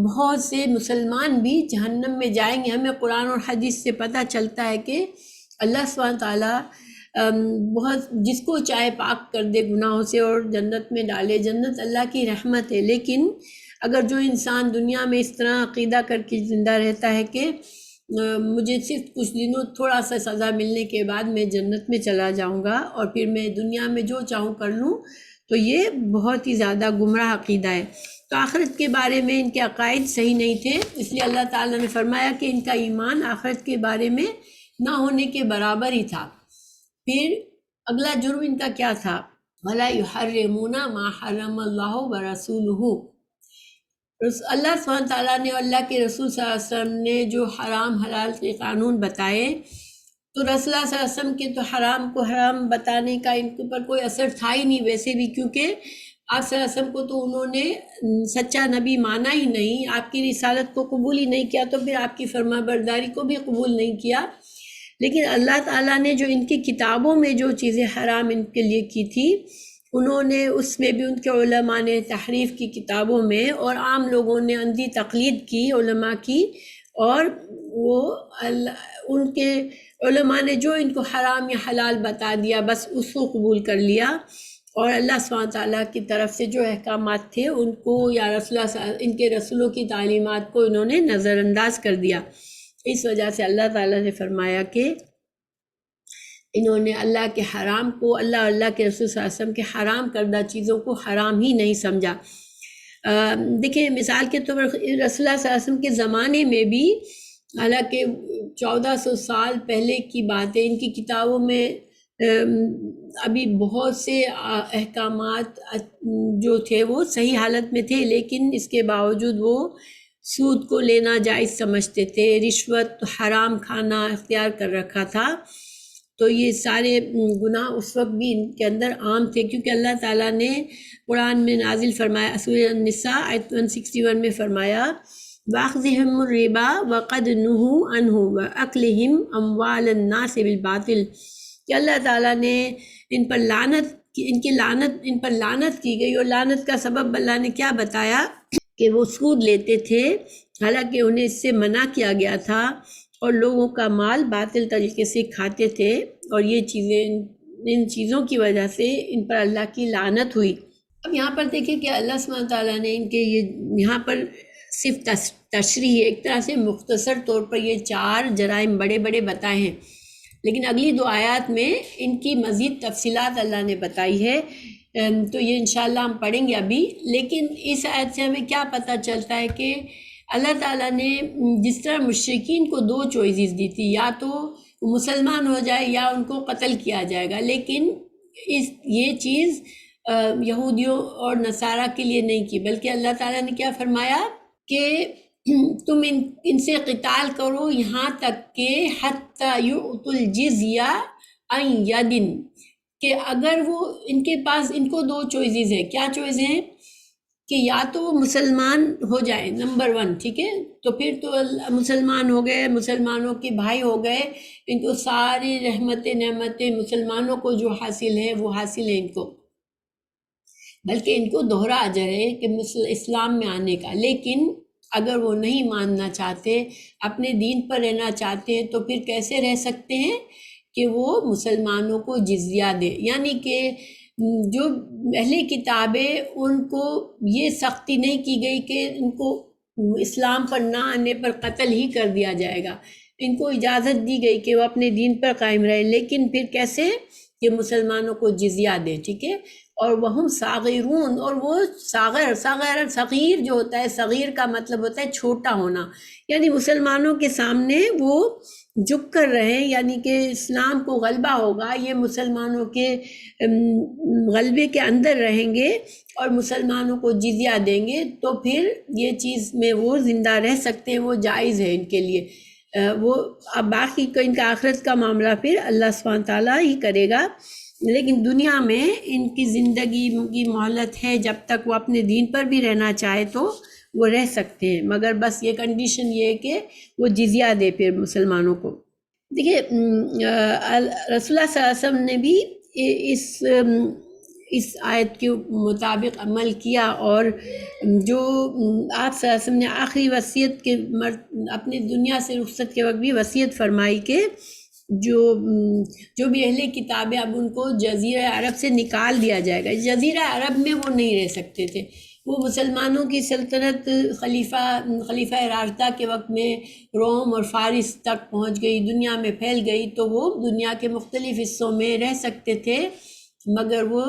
بہت سے مسلمان بھی جہنم میں جائیں گے. ہمیں قرآن اور حدیث سے پتہ چلتا ہے کہ اللہ سبحانہ تعالیٰ بہت جس کو چاہے پاک کر دے گناہوں سے اور جنت میں ڈالے. جنت اللہ کی رحمت ہے. لیکن اگر جو انسان دنیا میں اس طرح عقیدہ کر کے زندہ رہتا ہے کہ مجھے صرف کچھ دنوں تھوڑا سا سزا ملنے کے بعد میں جنت میں چلا جاؤں گا اور پھر میں دنیا میں جو چاہوں کر لوں، تو یہ بہت ہی زیادہ گمراہ عقیدہ ہے. تو آخرت کے بارے میں ان کے عقائد صحیح نہیں تھے، اس لیے اللہ تعالیٰ نے فرمایا کہ ان کا ایمان آخرت کے بارے میں نہ ہونے کے برابر ہی تھا. پھر اگلا جرم ان کا کیا تھا، وَلَا يُحَرِّمُونَ مَا حَرَّمَ اللَّهُ وَرَسُولُهُ. اللہ سبحانہ تعالیٰ نے اور اللہ کے رسول صلی اللہ علیہ وسلم نے جو حرام حلال کے قانون بتائے، تو رسول اللہ صلی اللہ علیہ وسلم کے تو حرام کو حرام بتانے کا ان کے اوپر کوئی اثر تھا ہی نہیں ویسے بھی، کیونکہ آپ صلی اللہ علیہ وسلم کو تو انہوں نے سچا نبی مانا ہی نہیں، آپ کی رسالت کو قبول ہی نہیں کیا، تو پھر آپ کی فرما برداری کو بھی قبول نہیں کیا. لیکن اللہ تعالیٰ نے جو ان کی کتابوں میں جو چیزیں حرام ان کے لیے کی تھی، انہوں نے اس میں بھی ان کے علماء نے تحریف کی کتابوں میں، اور عام لوگوں نے اندھی تقلید کی علماء کی، اور وہ ان کے علماء نے جو ان کو حرام یا حلال بتا دیا بس اس کو قبول کر لیا، اور اللہ سبحانہ تعالیٰ کی طرف سے جو احکامات تھے ان کو یا ان کے رسولوں کی تعلیمات کو انہوں نے نظر انداز کر دیا. اس وجہ سے اللہ تعالیٰ نے فرمایا کہ انہوں نے اللہ کے حرام کو، اللہ اور اللہ کے رسول صلی اللہ علیہ وسلم کے حرام کردہ چیزوں کو حرام ہی نہیں سمجھا. دیکھیں مثال کے طور پر رسول اللہ صلی اللہ علیہ وسلم کے زمانے میں بھی، حالانکہ 1400 سال پہلے کی باتیں ان کی کتابوں میں ابھی بہت سے احکامات جو تھے وہ صحیح حالت میں تھے، لیکن اس کے باوجود وہ سود کو لینا جائز سمجھتے تھے، رشوت حرام کھانا اختیار کر رکھا تھا۔ تو یہ سارے گناہ اس وقت بھی ان کے اندر عام تھے، کیونکہ اللہ تعالیٰ نے قرآن میں نازل فرمایا، سورہ النساء آیت 161 میں فرمایا وَأَخْذِهِمُ الرِّبَا وَقَدْ نُهُوا عَنْهُ وَأَكْلِهِمْ أَمْوَالَ النَّاسِ بِالْبَاطِلِ، کہ اللہ تعالیٰ نے ان پر لعنت کی گئی، اور لعنت کا سبب اللہ نے کیا بتایا کہ وہ سود لیتے تھے، حالانکہ انہیں اس سے منع کیا گیا تھا، اور لوگوں کا مال باطل طریقے سے کھاتے تھے، اور یہ چیزیں ان چیزوں کی وجہ سے ان پر اللہ کی لعنت ہوئی۔ اب یہاں پر دیکھیں کہ اللہ سبحانہ تعالیٰ نے ان کے یہاں پر صرف تشریح ایک طرح سے مختصر طور پر یہ 4 جرائم بڑے بڑے بتائے ہیں، لیکن اگلی 2 آیات میں ان کی مزید تفصیلات اللہ نے بتائی ہے، تو یہ انشاءاللہ ہم پڑھیں گے ابھی۔ لیکن اس آیت سے ہمیں کیا پتہ چلتا ہے کہ اللہ تعالیٰ نے جس طرح مشرکین کو 2 چوائسز دی تھی، یا تو مسلمان ہو جائے یا ان کو قتل کیا جائے گا، لیکن یہ چیز یہودیوں اور نصارہ کے لیے نہیں کی، بلکہ اللہ تعالیٰ نے کیا فرمایا کہ تم ان سے قتال کرو یہاں تک کہ حتی یؤتوا الجزیہ عن ید، کہ اگر وہ ان کے پاس ان کو 2 چوائسز ہیں۔ کیا چوائس ہیں؟ کہ یا تو وہ مسلمان ہو جائیں، نمبر 1، ٹھیک ہے، تو پھر تو مسلمان ہو گئے، مسلمانوں کے بھائی ہو گئے، ان کو ساری نعمتیں مسلمانوں کو جو حاصل ہے وہ حاصل ہے ان کو، بلکہ ان کو دوہرا اجر ہے کہ اسلام میں آنے کا۔ لیکن اگر وہ نہیں ماننا چاہتے، اپنے دین پر رہنا چاہتے ہیں، تو پھر کیسے رہ سکتے ہیں کہ وہ مسلمانوں کو جزیہ دے، یعنی کہ جو اہل کتابیں ان کو یہ سختی نہیں کی گئی کہ ان کو اسلام پر نہ آنے پر قتل ہی کر دیا جائے گا، ان کو اجازت دی گئی کہ وہ اپنے دین پر قائم رہے، لیکن پھر کیسے کہ مسلمانوں کو جزیہ دے، ٹھیک ہے، اور وہم صاغرون، اور وہ صغیر جو ہوتا ہے، صغیر کا مطلب ہوتا ہے چھوٹا ہونا، یعنی مسلمانوں کے سامنے وہ جھک کر رہیں، یعنی کہ اسلام کو غلبہ ہوگا، یہ مسلمانوں کے غلبے کے اندر رہیں گے اور مسلمانوں کو جزیہ دیں گے، تو پھر یہ چیز میں وہ زندہ رہ سکتے ہیں، وہ جائز ہے ان کے لیے۔ وہ اب باقی کا ان کا آخرت کا معاملہ پھر اللہ سبحانہ تعالیٰ ہی کرے گا، لیکن دنیا میں ان کی زندگی کی مہلت ہے، جب تک وہ اپنے دین پر بھی رہنا چاہے تو وہ رہ سکتے ہیں، مگر بس یہ کنڈیشن یہ ہے کہ وہ جزیہ دے پھر مسلمانوں کو۔ دیکھیے رسول اللہ صلی اللہ علیہ وسلم نے بھی اس آیت کے مطابق عمل کیا، اور جو آپ صلی اللہ علیہ وسلم نے آخری وصیت کے اپنے دنیا سے رخصت کے وقت بھی وصیت فرمائی کہ جو بھی اہل کتابیں اب ان کو جزیرہ عرب سے نکال دیا جائے گا۔ جزیرہ عرب میں وہ نہیں رہ سکتے تھے، وہ مسلمانوں کی سلطنت خلیفہ راشدہ کے وقت میں روم اور فارس تک پہنچ گئی، دنیا میں پھیل گئی، تو وہ دنیا کے مختلف حصوں میں رہ سکتے تھے، مگر وہ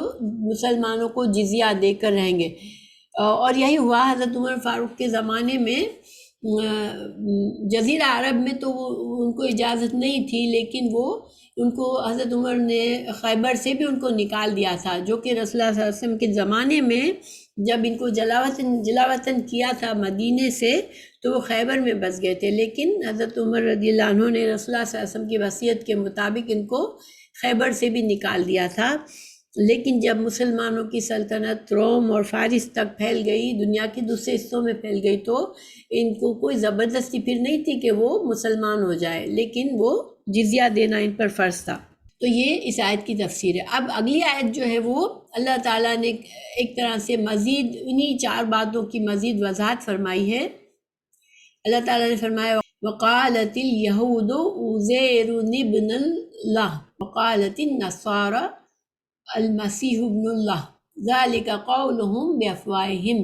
مسلمانوں کو جزیہ دے کر رہیں گے۔ اور یہی ہوا حضرت عمر فاروق کے زمانے میں، جزیرہ عرب میں تو ان کو اجازت نہیں تھی، لیکن ان کو حضرت عمر نے خیبر سے بھی ان کو نکال دیا تھا، جو کہ رسول اللہ صلی اللہ علیہ وسلم کے زمانے میں جب ان کو جلاوطن کیا تھا مدینے سے، تو وہ خیبر میں بس گئے تھے، لیکن حضرت عمر رضی اللہ عنہ نے رسول اللہ صلی اللہ علیہ وسلم کی وصیت کے مطابق ان کو خیبر سے بھی نکال دیا تھا۔ لیکن جب مسلمانوں کی سلطنت روم اور فارس تک پھیل گئی، دنیا کے دوسرے حصوں میں پھیل گئی، تو ان کو کوئی زبردستی پھر نہیں تھی کہ وہ مسلمان ہو جائے، لیکن وہ جزیہ دینا ان پر فرض تھا۔ تو یہ اس آیت کی تفسیر ہے۔ اب اگلی آیت جو ہے وہ اللہ تعالیٰ نے ایک طرح سے مزید انہی 4 باتوں کی مزید وضاحت فرمائی ہے۔ اللہ تعالیٰ نے فرمایا وقالت اليہود عزیر ابن اللہ وقالت النصارى المسیح ابن اللہ ذلك قولهم بافواہہم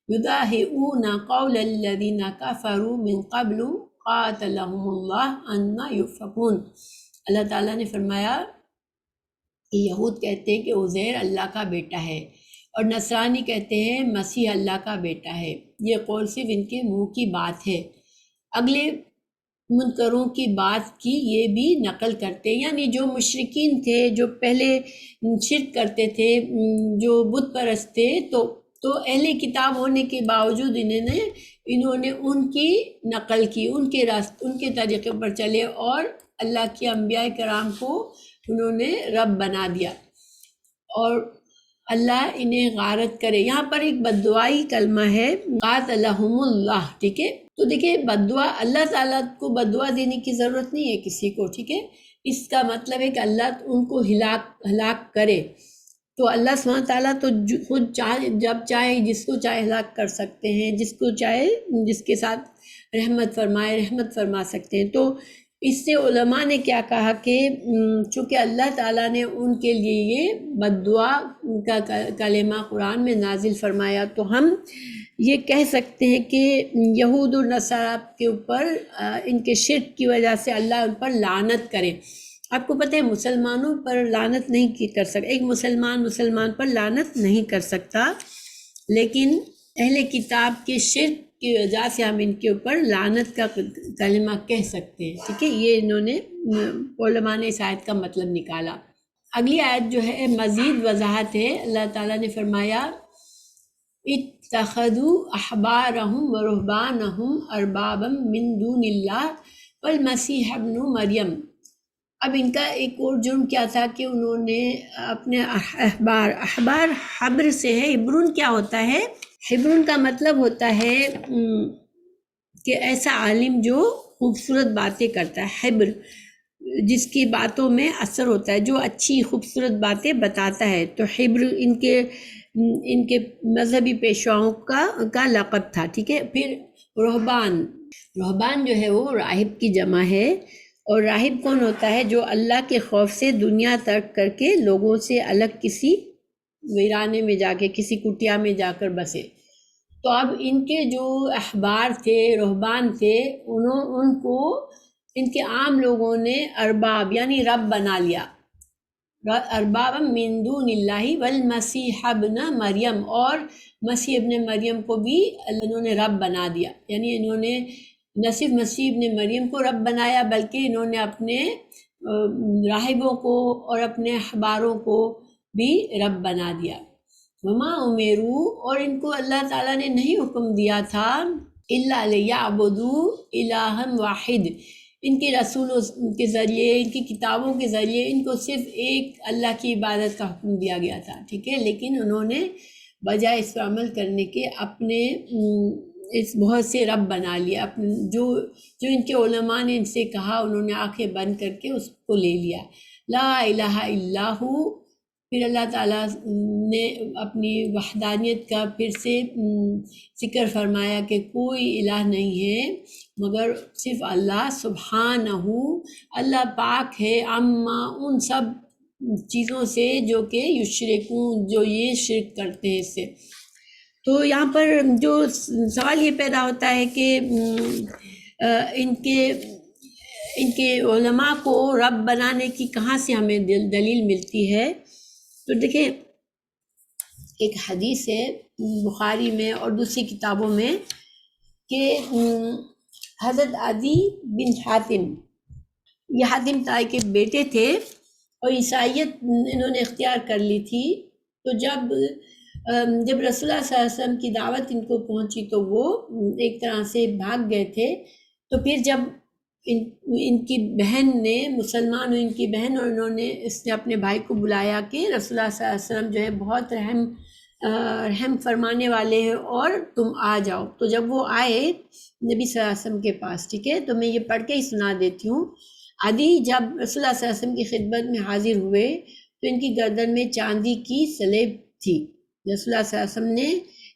یضاہئون قول الذین کفروا من قبل قاتلهم اللہ انا یؤفکون۔ اللہ تعالیٰ نے فرمایا کہ یہود کہتے ہیں کہ عزیر اللہ کا بیٹا ہے، اور نصرانی کہتے ہیں مسیح اللہ کا بیٹا ہے، یہ قول صرف ان کے منہ کی بات ہے۔ اگلے منکروں کی بات کی یہ بھی نقل کرتے ہیں، یعنی جو مشرکین تھے، جو پہلے شرک کرتے تھے، جو بت پرست تھے، تو اہل کتاب ہونے کے باوجود انہوں نے ان کی نقل کی، ان کے طریقے پر چلے اور اللہ کے انبیاء کرام کو انہوں نے رب بنا دیا، اور اللہ انہیں غارت کرے۔ یہاں پر ایک بددعائی کلمہ ہے، قاتلہم اللہ، ٹھیک ہے؟ تو دیکھیں بددعا، اللہ تعالیٰ کو بددعا دینے کی ضرورت نہیں ہے کسی کو، ٹھیک ہے؟ اس کا مطلب ہے کہ اللہ ان کو ہلاک کرے۔ تو اللہ سبحانہ تعالیٰ تو خود چاہے، جب چاہے جس کو چاہے ہلاک کر سکتے ہیں، جس کو چاہے جس کے ساتھ رحمت فرما سکتے ہیں۔ تو اس سے علماء نے کیا کہا کہ چونکہ اللہ تعالیٰ نے ان کے لیے یہ بددعا کا کلمہ قرآن میں نازل فرمایا، تو ہم یہ کہہ سکتے ہیں کہ یہود اور نصارہ کے اوپر ان کے شرک کی وجہ سے اللہ ان پر لعنت کرے۔ آپ کو پتہ ہے مسلمانوں پر لعنت نہیں کر سکتا، ایک مسلمان پر لعنت نہیں کر سکتا، لیکن اہل کتاب کے شرک کی وجہ سے ہم ان کے اوپر لعنت کا کلمہ کہہ سکتے ہیں، ٹھیک ہے؟ یہ انہوں نے علماء نے اس آیت کا مطلب نکالا۔ اگلی آیت جو ہے مزید وضاحت ہے، اللہ تعالیٰ نے فرمایا اتخذوا احبارهم ورهبانهم اربابا من دون اللہ والمسیح ابن مریم۔ اب ان کا ایک اور جرم کیا تھا کہ انہوں نے اپنے احبار حبر سے ہے، حبرون کیا ہوتا ہے؟ حبرون کا مطلب ہوتا ہے کہ ایسا عالم جو خوبصورت باتیں کرتا ہے، حبر جس کی باتوں میں اثر ہوتا ہے، جو اچھی خوبصورت باتیں بتاتا ہے، تو حبر ان کے مذہبی پیشواؤں کا لقب تھا، ٹھیک ہے؟ پھر رہبان جو ہے وہ راہب کی جمع ہے، اور راہب کون ہوتا ہے؟ جو اللہ کے خوف سے دنیا ترک کر کے لوگوں سے الگ کسی ویرانے میں جا کے، کسی کٹیا میں جا کر بسے۔ تو اب ان کے جو احبار تھے، رہبان تھے، ان کو ان کے عام لوگوں نے ارباب یعنی رب بنا لیا، اربابا من دون اللہ والمسیح ابن مریم، اور مسیح ابن مریم کو بھی انہوں نے رب بنا دیا، یعنی انہوں نے نہ صرف مسیح ابن مریم کو رب بنایا بلکہ انہوں نے اپنے راہبوں کو اور اپنے احباروں کو بھی رب بنا دیا۔ وما امروا، اور ان کو اللہ تعالیٰ نے نہیں حکم دیا تھا الا لیعبدوا الہا واحد، ان کے رسولوں کے ذریعے، ان کی کتابوں کے ذریعے ان کو صرف ایک اللہ کی عبادت کا حکم دیا گیا تھا، ٹھیک ہے؟ لیکن انہوں نے بجائے اس پر عمل کرنے کے اپنے اس بہت سے رب بنا لیا، جو ان کے علماء نے ان سے کہا، انہوں نے آنکھیں بند کر کے اس کو لے لیا۔ لا الہ الا ہو، پھر اللہ تعالیٰ نے اپنی وحدانیت کا پھر سے ذکر فرمایا کہ کوئی الہ نہیں ہے مگر صرف اللہ، سبحانہ، اللہ پاک ہے، عما، ان سب چیزوں سے جو کہ یشرکون، جو یہ شرک کرتے ہیں اس سے۔ تو یہاں پر جو سوال یہ پیدا ہوتا ہے کہ ان کے علماء کو رب بنانے کی کہاں سے ہمیں دلیل ملتی ہے؟ تو دیکھیں ایک حدیث ہے بخاری میں اور دوسری کتابوں میں کہ حضرت عدی بن حاتم، یہ حاتم طائی کے بیٹے تھے اور عیسائیت انہوں نے اختیار کر لی تھی، تو جب رسول اللہ صلی اللہ علیہ وسلم کی دعوت ان کو پہنچی تو وہ ایک طرح سے بھاگ گئے تھے۔ تو پھر جب ان کی بہن نے، مسلمان ہوئی ان کی بہن، اور انہوں نے اس نے اپنے بھائی کو بلایا کہ رسول اللہ صلی اللہ علیہ وسلم جو ہے بہت رحم فرمانے والے ہیں اور تم آ جاؤ۔ تو جب وہ آئے نبی صلی اللہ علیہ وسلم کے پاس، ٹھیک ہے، تو میں یہ پڑھ کے ہی سنا دیتی ہوں۔ عدی جب رسول اللہ صلی اللہ علیہ وسلم کی خدمت میں حاضر ہوئے تو ان کی گردن میں چاندی کی سلیب تھی۔ رسول اللہ صلی اللہ علیہ وسلم نے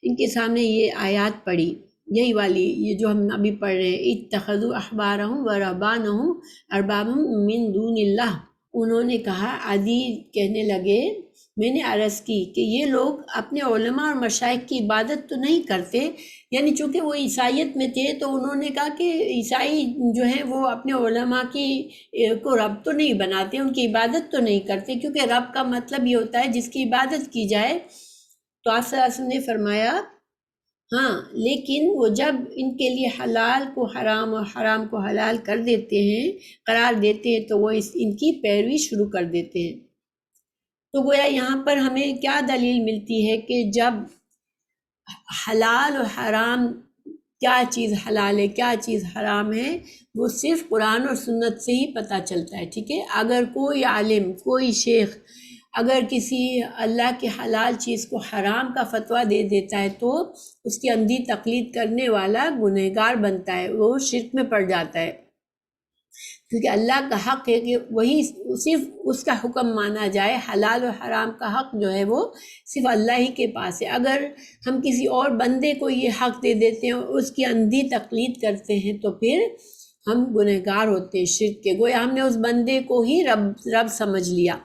ان کے سامنے یہ آیات پڑھی، یہی والی، یہ جو ہم ابھی پڑھ رہے ہیں، اتخذوا احبارہم ورہبانہم اربابا من دون اللہ۔ انہوں نے کہا، عدی کہنے لگے، میں نے عرض کی کہ یہ لوگ اپنے علماء اور مشائخ کی عبادت تو نہیں کرتے، یعنی چونکہ وہ عیسائیت میں تھے تو انہوں نے کہا کہ عیسائی جو ہیں وہ اپنے علماء کو رب تو نہیں بناتے، ان کی عبادت تو نہیں کرتے، کیونکہ رب کا مطلب یہ ہوتا ہے جس کی عبادت کی جائے۔ تو آپ صلی اللہ علیہ وسلم نے فرمایا ہاں لیکن وہ جب ان کے لیے حلال کو حرام اور حرام کو حلال کر دیتے ہیں، قرار دیتے ہیں، تو وہ ان کی پیروی شروع کر دیتے ہیں۔ تو گویا یہاں پر ہمیں کیا دلیل ملتی ہے کہ جب حلال اور حرام، کیا چیز حلال ہے کیا چیز حرام ہے، وہ صرف قرآن اور سنت سے ہی پتہ چلتا ہے، ٹھیک ہے۔ اگر کوئی عالم، کوئی شیخ اگر کسی اللہ کی حلال چیز کو حرام کا فتویٰ دے دیتا ہے تو اس کی اندھی تقلید کرنے والا گنہگار بنتا ہے، وہ شرک میں پڑ جاتا ہے، کیونکہ اللہ کا حق ہے کہ وہی صرف اس کا حکم مانا جائے۔ حلال و حرام کا حق جو ہے وہ صرف اللہ ہی کے پاس ہے۔ اگر ہم کسی اور بندے کو یہ حق دے دیتے ہیں اور اس کی اندھی تقلید کرتے ہیں تو پھر ہم گنہگار ہوتے ہیں شرک کے، گویا ہم نے اس بندے کو ہی رب سمجھ لیا۔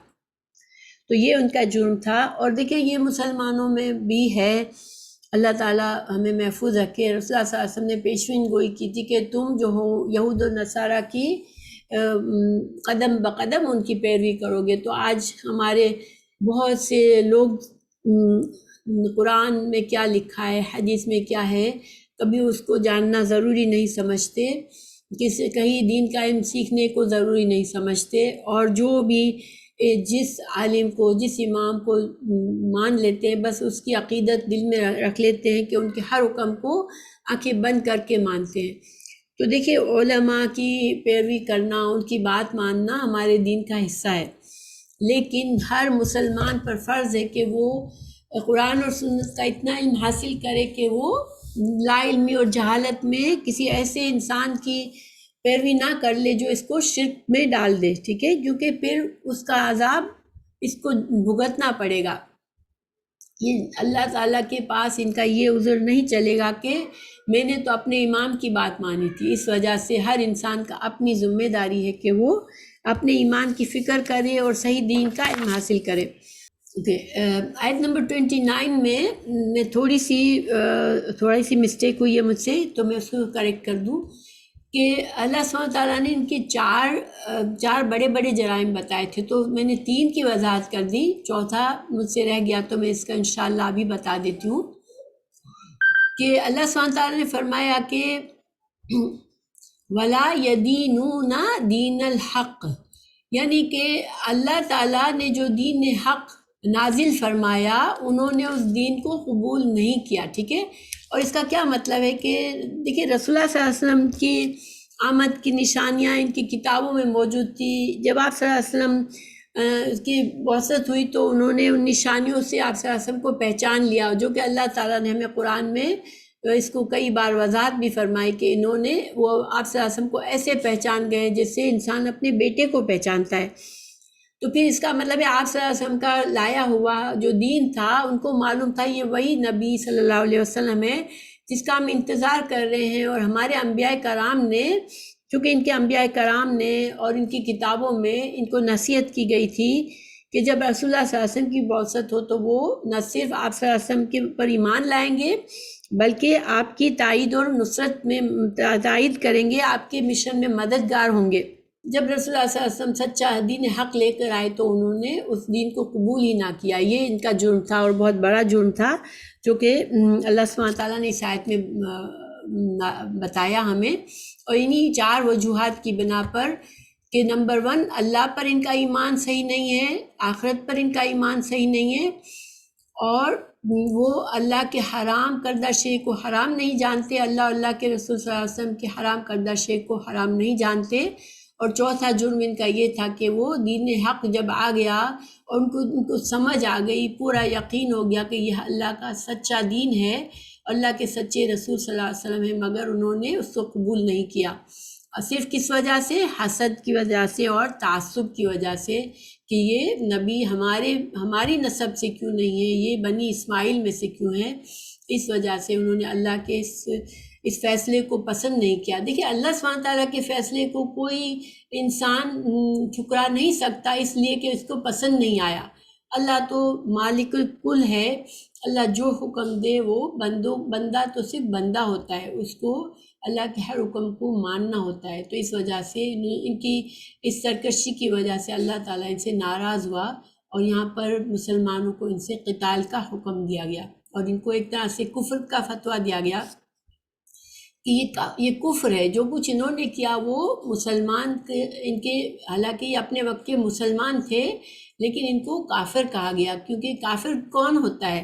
تو یہ ان کا جرم تھا۔ اور دیکھیں یہ مسلمانوں میں بھی ہے، اللہ تعالیٰ ہمیں محفوظ رکھے۔ رسول اللہ صلی اللہ علیہ وسلم نے پیشین گوئی کی تھی کہ تم جو ہو یہود و نصارہ کی قدم بقدم ان کی پیروی کرو گے۔ تو آج ہمارے بہت سے لوگ قرآن میں کیا لکھا ہے، حدیث میں کیا ہے، کبھی اس کو جاننا ضروری نہیں سمجھتے، کہیں دین کا علم سیکھنے کو ضروری نہیں سمجھتے، اور جو بھی جس عالم کو، جس امام کو مان لیتے ہیں، بس اس کی عقیدت دل میں رکھ لیتے ہیں کہ ان کے ہر حکم کو آنکھیں بند کر کے مانتے ہیں۔ تو دیکھیں علماء کی پیروی کرنا، ان کی بات ماننا ہمارے دین کا حصہ ہے، لیکن ہر مسلمان پر فرض ہے کہ وہ قرآن اور سنت کا اتنا علم حاصل کرے کہ وہ لا علمی اور جہالت میں کسی ایسے انسان کی پیروی نہ کر لے جو اس کو شرک میں ڈال دے، ٹھیک ہے، کیونکہ پھر اس کا عذاب اس کو بھگتنا پڑے گا۔ یہ اللہ تعالیٰ کے پاس ان کا یہ عذر نہیں چلے گا کہ میں نے تو اپنے امام کی بات مانی تھی۔ اس وجہ سے ہر انسان کا اپنی ذمہ داری ہے کہ وہ اپنے ایمان کی فکر کرے اور صحیح دین کا علم حاصل کرے۔ آیت نمبر 29 میں تھوڑی سی مسٹیک ہوئی ہے مجھ سے، تو میں اس کو کریکٹ کر دوں کہ اللہ سبحانہ تعالیٰ نے ان کے چار بڑے بڑے جرائم بتائے تھے، تو میں نے 3 کی وضاحت کر دی، چوتھا مجھ سے رہ گیا تو میں اس کا انشاءاللہ ابھی بتا دیتی ہوں کہ اللہ سبحانہ تعالیٰ نے فرمایا کہ وَلَا يَدِينُونَ دِينَ الْحَقِّ، یعنی کہ اللہ تعالیٰ نے جو دین حق نازل فرمایا انہوں نے اس دین کو قبول نہیں کیا، ٹھیک ہے۔ اور اس کا کیا مطلب ہے کہ دیکھیں رسول اللہ صلی اللہ علیہ وسلم کی آمد کی نشانیاں ان کی کتابوں میں موجود تھی۔ جب آپ صلی اللہ علیہ وسلم کی بعثت ہوئی تو انہوں نے ان نشانیوں سے آپ صلی اللہ علیہ وسلم کو پہچان لیا، جو کہ اللہ تعالیٰ نے ہمیں قرآن میں اس کو کئی بار وضاحت بھی فرمائی کہ انہوں نے وہ آپ صلی اللہ علیہ وسلم کو ایسے پہچان گئے جس سے انسان اپنے بیٹے کو پہچانتا ہے۔ تو پھر اس کا مطلب ہے آپ صلی اللہ علیہ وسلم کا لایا ہوا جو دین تھا ان کو معلوم تھا یہ وہی نبی صلی اللہ علیہ وسلم ہے جس کا ہم انتظار کر رہے ہیں۔ اور ہمارے انبیاء کرام نے، چونکہ ان کے انبیاء کرام نے اور ان کی کتابوں میں ان کو نصیحت کی گئی تھی کہ جب رسول اللہ صلی اللہ علیہ وسلم کی بعثت ہو تو وہ نہ صرف آپ صلی اللہ علیہ وسلم کے اوپر ایمان لائیں گے بلکہ آپ کی تائید اور نصرت میں تائید کریں گے، آپ کے مشن میں مددگار ہوں گے۔ جب رسول اللہ صلی اللہ علیہ وسلم سچا دین حق لے کر آئے تو انہوں نے اس دین کو قبول ہی نہ کیا، یہ ان کا جرم تھا اور بہت بڑا جرم تھا جو کہ اللہ سبحانہ تعالیٰ نے اس آیت میں بتایا ہمیں۔ اور انہی 4 وجوہات کی بنا پر کہ نمبر 1 اللہ پر ان کا ایمان صحیح نہیں ہے، آخرت پر ان کا ایمان صحیح نہیں ہے، اور وہ اللہ کے حرام کردہ شے کو حرام نہیں جانتے، اللہ کے رسول صلی اللہ علیہ وسلم کے حرام کردہ شے کو حرام نہیں جانتے۔ اور چوتھا جرم ان کا یہ تھا کہ وہ دین حق جب آ گیا اور ان کو سمجھ آ گئی، پورا یقین ہو گیا کہ یہ اللہ کا سچا دین ہے، اللہ کے سچے رسول صلی اللہ علیہ وسلم ہیں، مگر انہوں نے اس کو قبول نہیں کیا، اور صرف کس وجہ سے؟ حسد کی وجہ سے اور تعصب کی وجہ سے کہ یہ نبی ہماری نسب سے کیوں نہیں ہے، یہ بنی اسماعیل میں سے کیوں ہے۔ اس وجہ سے انہوں نے اللہ کے اس فیصلے کو پسند نہیں کیا۔ دیکھیں اللہ سبحانہ تعالیٰ کے فیصلے کو کوئی انسان ٹھکرا نہیں سکتا اس لیے کہ اس کو پسند نہیں آیا۔ اللہ تو مالک الکل ہے، اللہ جو حکم دے وہ بندہ تو صرف بندہ ہوتا ہے، اس کو اللہ کے ہر حکم کو ماننا ہوتا ہے۔ تو اس وجہ سے ان کی اس سرکشی کی وجہ سے اللہ تعالیٰ ان سے ناراض ہوا اور یہاں پر مسلمانوں کو ان سے قتال کا حکم دیا گیا۔ اور ان کو ایک طرح سے کفر کا فتویٰ دیا گیا کہ یہ کفر ہے، جو کچھ انہوں نے کیا وہ مسلمان ان کے، حالانکہ یہ اپنے وقت کے مسلمان تھے لیکن ان کو کافر کہا گیا، کیونکہ کافر کون ہوتا ہے؟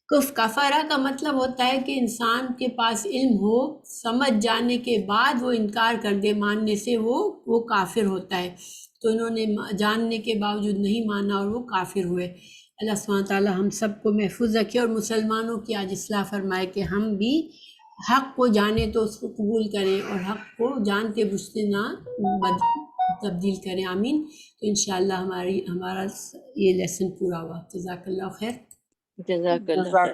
کفارہ کا مطلب ہوتا ہے کہ انسان کے پاس علم ہو، سمجھ جانے کے بعد وہ انکار کر دے ماننے سے، وہ کافر ہوتا ہے۔ تو انہوں نے جاننے کے باوجود نہیں مانا اور وہ کافر ہوئے۔ اللہ سبحانہ تعالیٰ ہم سب کو محفوظ رکھے اور مسلمانوں کی آج اصلاح فرمائے کہ ہم بھی حق کو جانیں تو اس کو قبول کریں اور حق کو جانتے بوجھتے نہ تبدیل کریں۔ آمین۔ تو انشاءاللہ ہمارا یہ لیسن پورا ہوا۔ جزاک اللہ خیر۔ جزاک اللہ خیر۔